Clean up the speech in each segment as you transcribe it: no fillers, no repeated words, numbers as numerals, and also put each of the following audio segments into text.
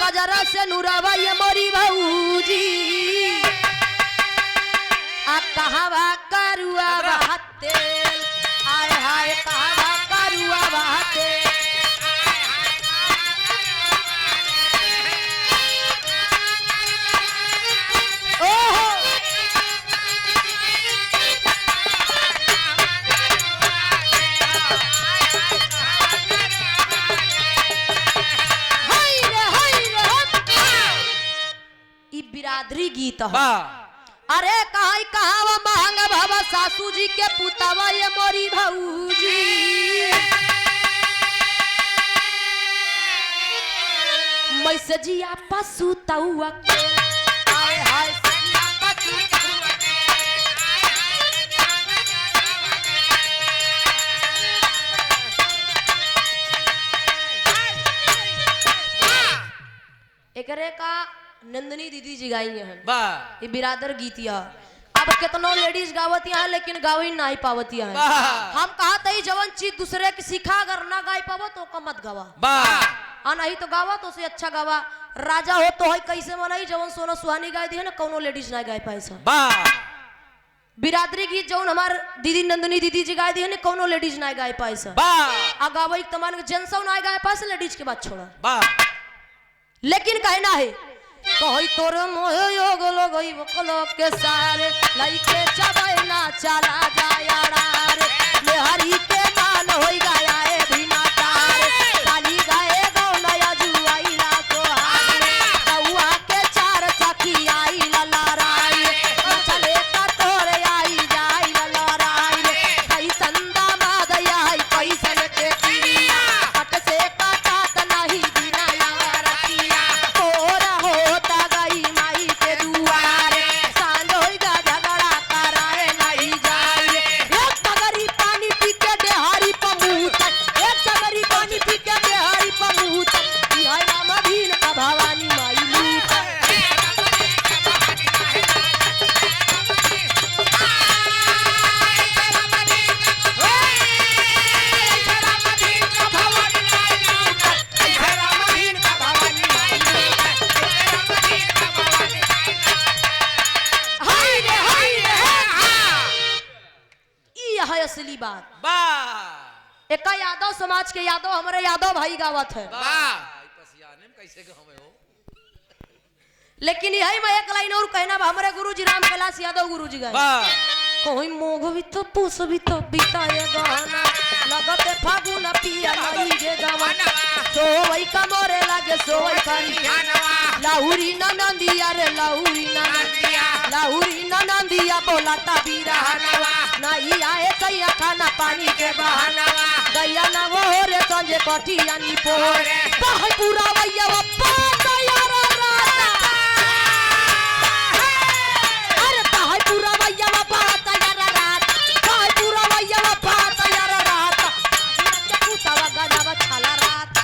गजरा से नुरावा ये मोरी भौजी आ कहवा करुआ बहते आय हाय कहवा करुआ बहते ओहो बिरादरी गीत है। अरे कहाई कहावा महंगा बाबा सासू जी के पुतावा ये मोरी भौजी मैसे जिया पशु तउआ हाय हाय सजिया पशु एकरे का नंदनी दीदी जी गाई हैं ये बिरादर गीतिया अब कितनो लेडीज गावती हैं लेकिन गावी नहीं पावती हैं हम कहा तई जवन चीज दूसरे की सीखा अगर ना गाय पावो तो का मत गावा आ नहीं तो गावा तो से अच्छा गावा राजा हो तो है कैसे मनाई जवन सोना सुहानी गाय दी है ना कोनो लेडीज ना गाय पाए सा बिरादरी गीत जवन हमार दीदी नंदनी दीदी जी गाय दी है ना कोनो लेडीज ना गाय पाए सा आ गावा तमान जेंट्स ना गाय पाए लेडीज के बात छोड़ा लेकिन कहना है कही तोर मोह योग लगई बकलो के सारे लइके चबई ना चला जायाड़ा रे ले हरि के मान होई गया ए बिना तारे काली गाए गौ नया जुआईला तो हारे कौआ के चार सखी आई ललराई चले का तोरे आई जाई ललराई कई संदा मादया है कैसन के किरिया हट से काटा नहीं बिना यारतिया तोरा होता गई माई के दुआरे सांझ होइगा झगड़ा कराए नहीं जाए एक डगरी पानी पी के देहारी पमूत एक डगरी पानी पी के देहारी पमूत हाय रामा भीन का भवानी माई लूट असली बात एक यादव समाज के यादव हमारे यादव भाई गावत है कैसे लेकिन यही मैं एक लाइन और कहना हमारे गुरुजी राम कैलाश यादव गुरुजी गाए कोई मोग भी तो पूस भी तो बिताए गाना लगते फागुन पिया लई गे गाना सोई का मोरे लागे सोई करी लाहुरी नंदिया रे लाहुरी नंदिया बोलाता बीरानवा नहीं आए सैया खाना पानी के बहाना गैया ना वो रे संजे कटिया नी पोरे बाहर पूरा भैया पा यार राता अरे बाहर पूरा भैया पा यार रात बाहर पूरा भैया पा यार रात पुतावा गजावा छाला रात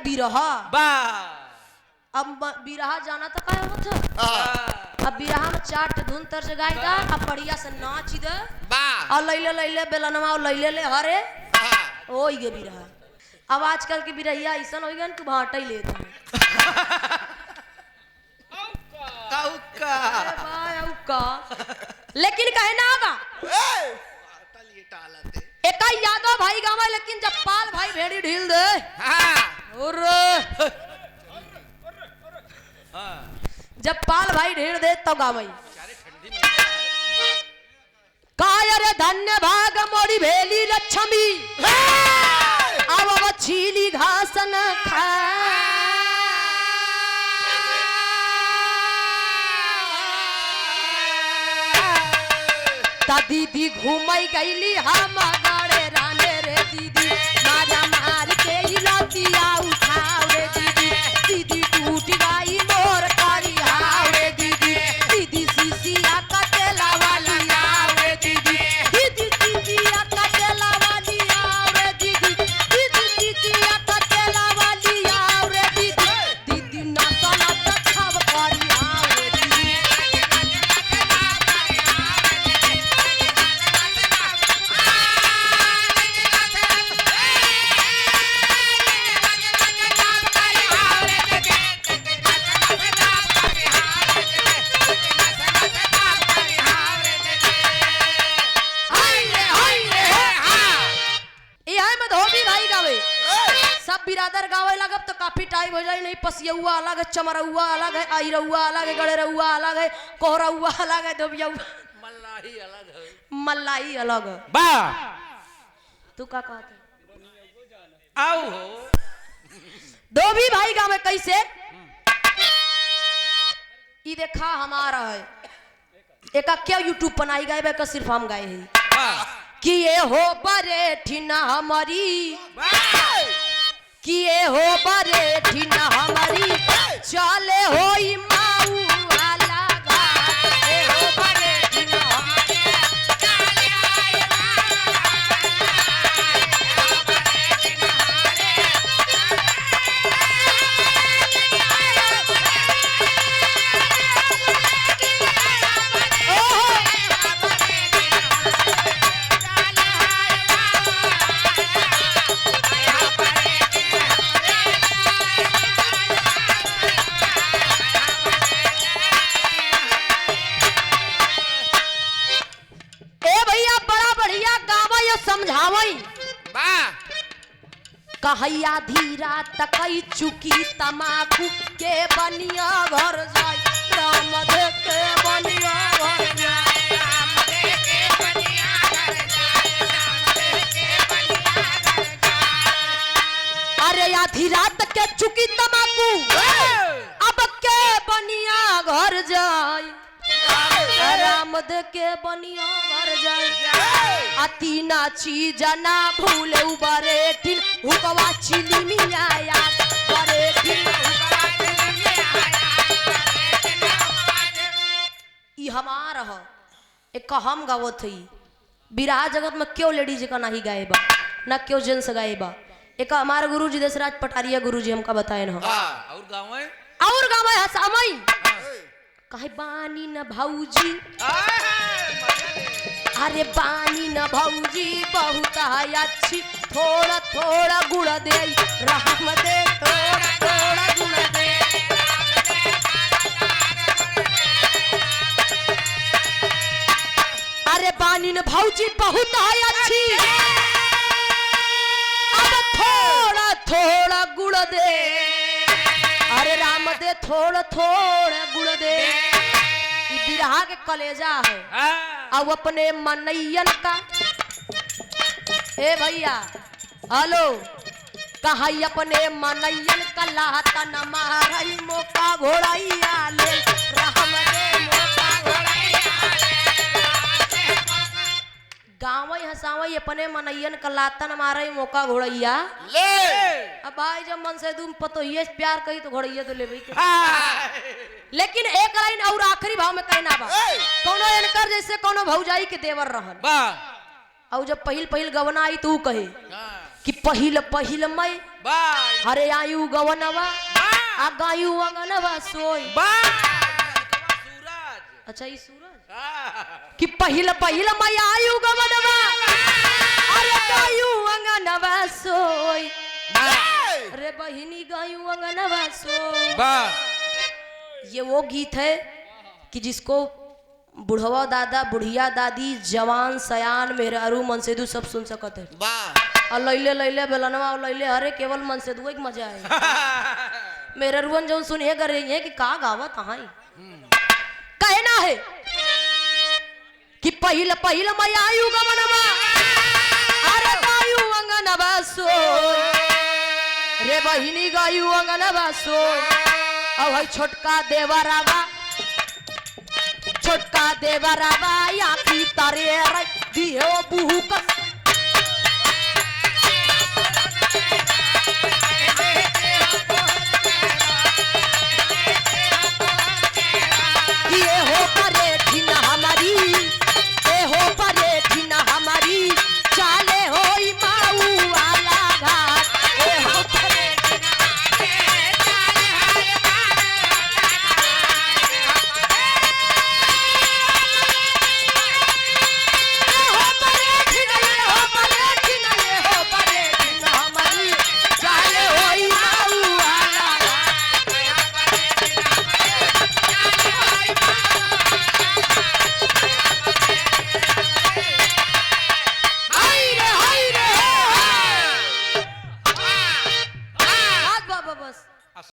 बिरहा अब बिरहा जाना तो क्या होता अब बिरहा में चाट धुन तर से गाय दा अब बढ़िया से नाच दे और लैले बेलनवा और लैले हरे ओई गे बिरहा अब आजकल की बिरहिया ऐसा हो गया तू भाटा ही लेता लेकिन कहे ना आगा एक यादव भाई गावा लेकिन जब पाल भाई भेड़ी ढील दे और जब पाल भाई ढेर दे तो गावई काय रे धन्य भाग मोरी भेली लक्ष्मी अब वो छीली घास न खा ता दीदी घूमई गईली हम गाड़े राने रे दीदी मारा मार के लतिया उठाओ रे दीदी दीदी टूट गई मोर कारी हाव रे दीदी दीदी सीसिया कटेला वाली आओ रे दीदी दीदी सीसिया कटेला में धोबी भाई गावे, सब बिरादर गावे लगब तो काफी टाइम हो जाए। नहीं पसियउआ अलग है, चमरउआ अलग है, आईरउआ अलग है, गड़ेरउआ अलग है, कोहरउआ अलग है, धोबियउआ मल्लाही अलग है, मल्लाई अलग है। बा तू का कहते आओ हो धोबी भाई गावे कैसे? ये देखा हमारा है एक क्या यूट्यूब बनाई गए का सिर्फ हम गाए हैं कि ये हो बरे ठीना हमारी, कि ये हो बरे ठीना हमारी, चले हो माऊ वाला घाट, ये हो बरे ठीना हमारी, चले हो समझावई कहैया धीरा तकई चुकी तमाकू के बनिया घर जाय, राम देव के बनिया घर जाय, राम देव के बनिया घर जाय, राम देव के बनिया घर जाय। अरे आधी रात के चुकी तमाकू अब के बनिया घर जाय, रामदेव के बनिया घर जाय। अतीना चीज ना भूले उबरे ठिन हुकवा चिली मिया याद बरे ठिन हुकवा चिली मिया याद। ई हमारा ह एक हम गावत हई बिराह जगत में क्यों लेडीज का नहीं गाए बा ना क्यों जेंट्स गाए बा। एक हमारे गुरुजी देशराज पटारिया गुरुजी हमका बताए न और गाँव है हसामई कहे बानी न भौजी, अरे बानी न भौजी बहुत अच्छी, थोड़ा थोड़ा गुड़ दे राम दे, थोड़ा थोड़ा गुड़ दे। अरे बानी न भौजी बहुत अच्छी, अब थोड़ा थोड़ा गुड़ दे, अरे राम दे थोड़ा थोड़ा गुड़ दे। बिरहा के कलेजा है अब अपने मनैयन का। ए भैया हेलो कहा अपने मनैयन का लाता न मारई मौका घोड़ैया ले, राम दे मौका घोड़ैया ले। गाँव हंसावई अपने मनैयन का लाता न मारई मौका घोड़ैया ले। अब भाई जब मन से तुम पतो ये प्यार कही तो घोड़ैया तो ले भाई। लेकिन एक लाइन और आखिरी भाव में कहना बा कोनो इनकर जैसे कोनो भौजाई के देवर रहन और जब पहिल पहिल गवना आई तू कहे कि पहिल पहिल मई हरे आयु गवनवा आ गायु अंगनवा सोई। अच्छा ये सूरज कि पहिल पहिल मई आयु गवनवा अरे गायु अंगनवा सोई, अरे बहिनी गायु अंगनवा सोई। ये वो गीत है कि जिसको बुढ़वा दादा बुढ़िया दादी जवान सयान मेहरारू मनसेदू सब सुन सकते हैं। और लैले लैले बेलनवा और लैले हरे केवल मनसेदू एक मजा है। मेहरारून जो सुनिए कर रही है कि का गावत हाई कहना है कि पहिल पहिल मैं आयु गमनवा अरे गायु अंगनवा सोई, रे बहिनी गायु अंगनवा सोई। अब है छोटका देवरावा या की तरे दियो बुहु